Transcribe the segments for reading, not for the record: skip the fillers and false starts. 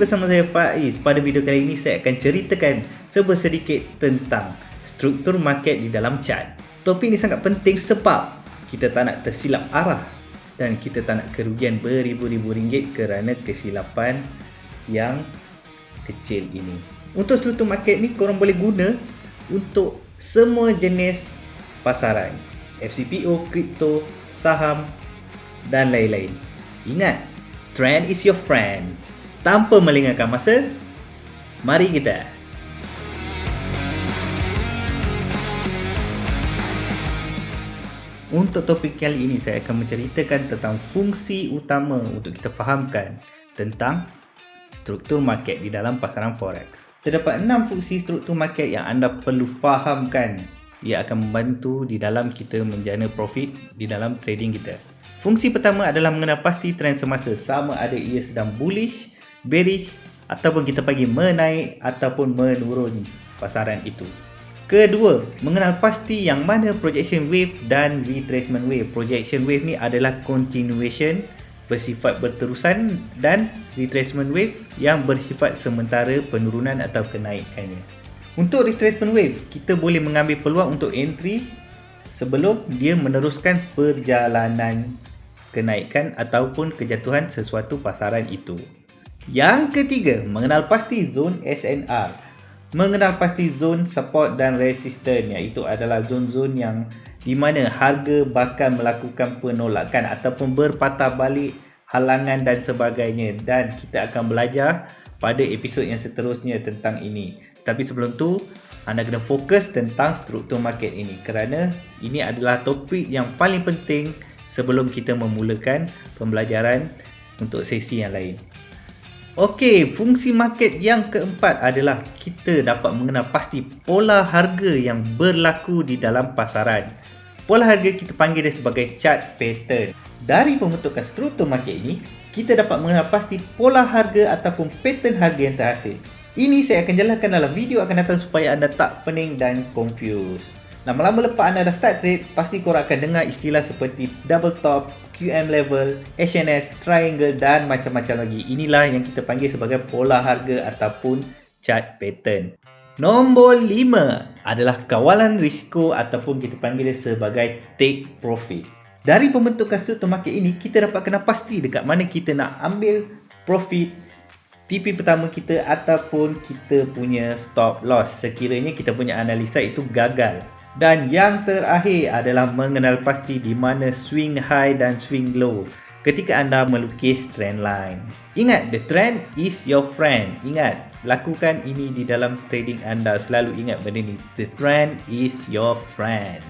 bersama saya Faiz. Pada video kali ini saya akan ceritakan sedikit tentang struktur market di dalam chart. Topik ini sangat penting sebab kita tak nak tersilap arah dan kita tak nak kerugian beribu-ribu ringgit kerana kesilapan yang kecil ini. Untuk struktur market ni korang boleh guna untuk semua jenis pasaran, FCPO, kripto, saham dan lain-lain. Ingat, trend is your friend. Tanpa melengahkan masa, mari kita. Untuk topik kali ini saya akan menceritakan tentang fungsi utama untuk kita fahamkan tentang struktur market di dalam pasaran forex. Terdapat 6 fungsi struktur market yang anda perlu fahamkan. Ia akan membantu di dalam kita menjana profit di dalam trading kita. Fungsi pertama adalah mengenal pasti trend semasa, sama ada ia sedang bullish, bearish ataupun kita panggil menaik ataupun menurun pasaran itu. Kedua, mengenal pasti yang mana projection wave dan retracement wave. Projection wave ni adalah continuation, bersifat berterusan, dan retracement wave yang bersifat sementara penurunan atau kenaikannya. Untuk retracement wave, kita boleh mengambil peluang untuk entry sebelum dia meneruskan perjalanan kenaikan ataupun kejatuhan sesuatu pasaran itu. Yang ketiga, mengenal pasti zone SNR. Mengenal pasti zone support dan resistance, iaitu adalah zon-zon yang di mana harga bakal melakukan penolakan ataupun berpatah balik, halangan dan sebagainya, dan kita akan belajar pada episod yang seterusnya tentang ini. Tapi sebelum tu, anda kena fokus tentang struktur market ini kerana ini adalah topik yang paling penting sebelum kita memulakan pembelajaran untuk sesi yang lain. Okey, fungsi market yang keempat adalah kita dapat mengenal pasti pola harga yang berlaku di dalam pasaran. Pola harga kita panggil dia sebagai chart pattern. Dari pembentukan struktur market ini, kita dapat mengenal pasti pola harga ataupun pattern harga yang terhasil. Ini saya akan jelaskan dalam video akan datang supaya anda tak pening dan confused. Lama-lama lepas anda dah start trade, pasti korang akan dengar istilah seperti double top, QM level, HNS, triangle dan macam-macam lagi. Inilah yang kita panggil sebagai pola harga ataupun chart pattern. Nombor 5 adalah kawalan risiko ataupun kita panggil dia sebagai take profit. Dari pembentukan struktur market ini, kita dapat kena pasti dekat mana kita nak ambil profit TP pertama kita ataupun kita punya stop loss sekiranya kita punya analisa itu gagal. Dan yang terakhir adalah mengenal pasti di mana swing high dan swing low ketika anda melukis trend line. Ingat, the trend is your friend. Ingat, lakukan ini di dalam trading anda. Selalu ingat benda ni. The trend is your friend.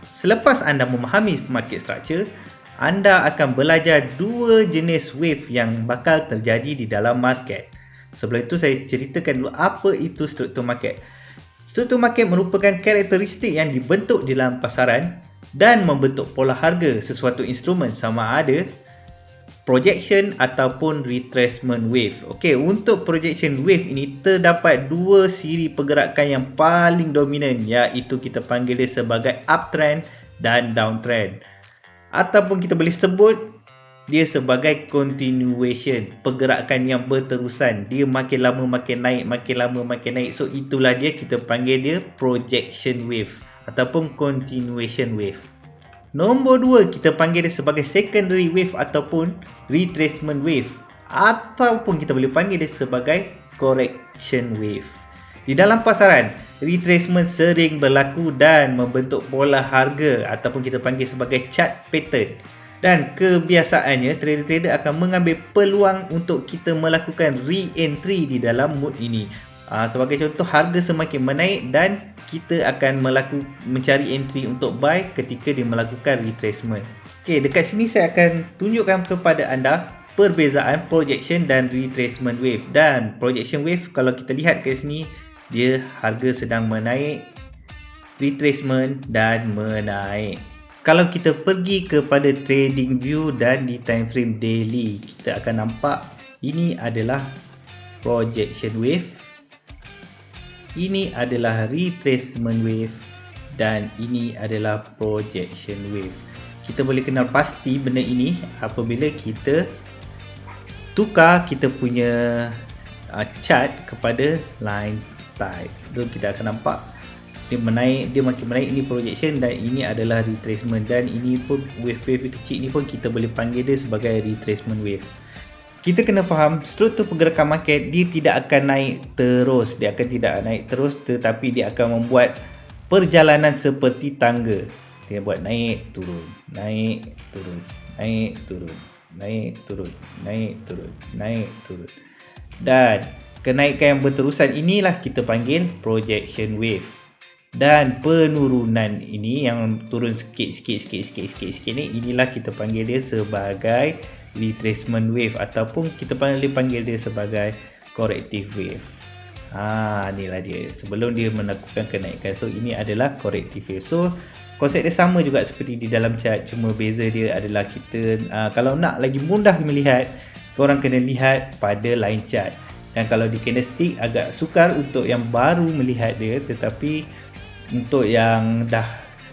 Selepas anda memahami market structure, anda akan belajar dua jenis wave yang bakal terjadi di dalam market. Sebelum itu saya ceritakan dulu apa itu struktur market. Struktur market merupakan karakteristik yang dibentuk di dalam pasaran dan membentuk pola harga sesuatu instrumen, sama ada projection ataupun retracement wave. Okey, untuk projection wave ini terdapat dua siri pergerakan yang paling dominan, iaitu kita panggil dia sebagai uptrend dan downtrend. Ataupun kita boleh sebut dia sebagai continuation, pergerakan yang berterusan. Dia makin lama makin naik, makin lama makin naik. So itulah dia, kita panggil dia projection wave ataupun continuation wave. Nombor 2, kita panggil dia sebagai secondary wave ataupun retracement wave, ataupun kita boleh panggil dia sebagai correction wave. Di dalam pasaran, retracement sering berlaku dan membentuk pola harga ataupun kita panggil sebagai chart pattern. Dan kebiasaannya trader-trader akan mengambil peluang untuk kita melakukan re-entry di dalam mood ini. Sebagai contoh, harga semakin menaik dan kita akan mencari entry untuk buy ketika dia melakukan retracement. Okey, dekat sini saya akan tunjukkan kepada anda perbezaan projection dan retracement wave. Dan projection wave, kalau kita lihat ke sini, dia harga sedang menaik, retracement dan menaik. Kalau kita pergi kepada trading view dan di time frame daily, kita akan nampak ini adalah projection wave, ini adalah retracement wave dan ini adalah projection wave. Kita boleh kenal pasti benda ini apabila kita tukar kita punya chart kepada line type. So kita akan nampak dia makin menaik, ini projection dan ini adalah retracement, dan ini pun wave kecil ni pun kita boleh panggil dia sebagai retracement wave. Kita kena faham struktur pergerakan market, dia tidak akan naik terus, tetapi dia akan membuat perjalanan seperti tangga. Dia buat naik turun, naik turun, naik turun, naik turun, naik turun, naik turun. Dan kenaikan yang berterusan inilah kita panggil projection wave. Dan penurunan ini yang turun sikit ni, inilah kita panggil dia sebagai retracement wave, ataupun kita panggil dia sebagai corrective wave. Inilah dia sebelum dia melakukan kenaikan. So ini adalah corrective wave. So konsep dia sama juga seperti di dalam chart, cuma beza dia adalah kita kalau nak lagi mudah melihat, korang kena lihat pada line chart. Dan kalau di candlestick agak sukar untuk yang baru melihat dia, tetapi untuk yang dah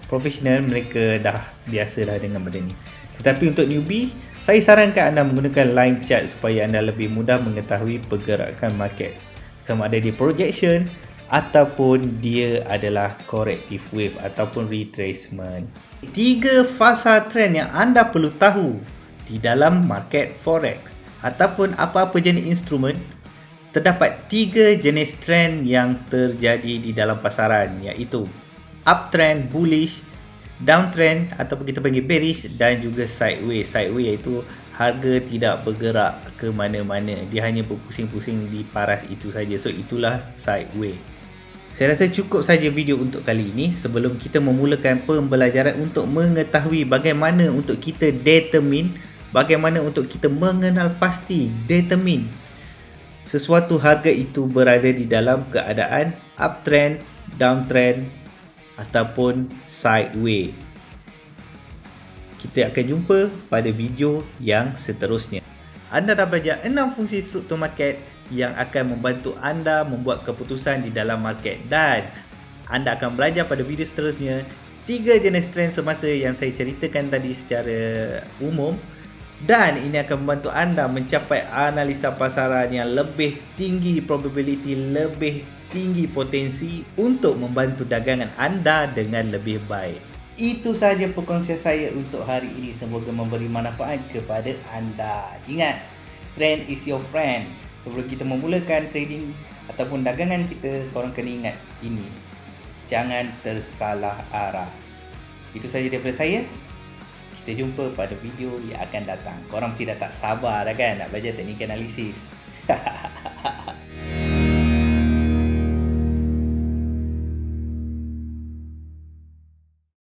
profesional, mereka dah biasa dah dengan benda ni. Tetapi untuk newbie, saya sarankan anda menggunakan line chart supaya anda lebih mudah mengetahui pergerakan market, sama ada dia projection ataupun dia adalah corrective wave ataupun retracement. 3 fasa trend yang anda perlu tahu di dalam market forex ataupun apa-apa jenis instrumen. Terdapat 3 jenis trend yang terjadi di dalam pasaran, iaitu uptrend, bullish, downtrend ataupun kita panggil bearish, dan juga sideways. Sideways iaitu harga tidak bergerak ke mana-mana, dia hanya berpusing-pusing di paras itu saja. So itulah sideways. Saya rasa cukup saja video untuk kali ini. Sebelum kita memulakan pembelajaran untuk mengetahui bagaimana untuk kita determine, bagaimana untuk kita mengenal pasti, determine sesuatu harga itu berada di dalam keadaan uptrend, downtrend ataupun sideways. Kita akan jumpa pada video yang seterusnya. Anda dah belajar 6 fungsi struktur market yang akan membantu anda membuat keputusan di dalam market, dan anda akan belajar pada video seterusnya 3 jenis trend semasa yang saya ceritakan tadi secara umum, dan ini akan membantu anda mencapai analisa pasaran yang lebih tinggi probability, lebih tinggi potensi untuk membantu dagangan anda dengan lebih baik. Itu sahaja perkongsian saya untuk hari ini. Semoga memberi manfaat kepada anda. Ingat, trend is your friend. Sebelum kita memulakan trading ataupun dagangan kita, korang kena ingat ini. Jangan tersalah arah. Itu sahaja daripada saya. Kita jumpa pada video yang akan datang. Korang mesti dah tak sabar dah kan nak belajar teknik analisis.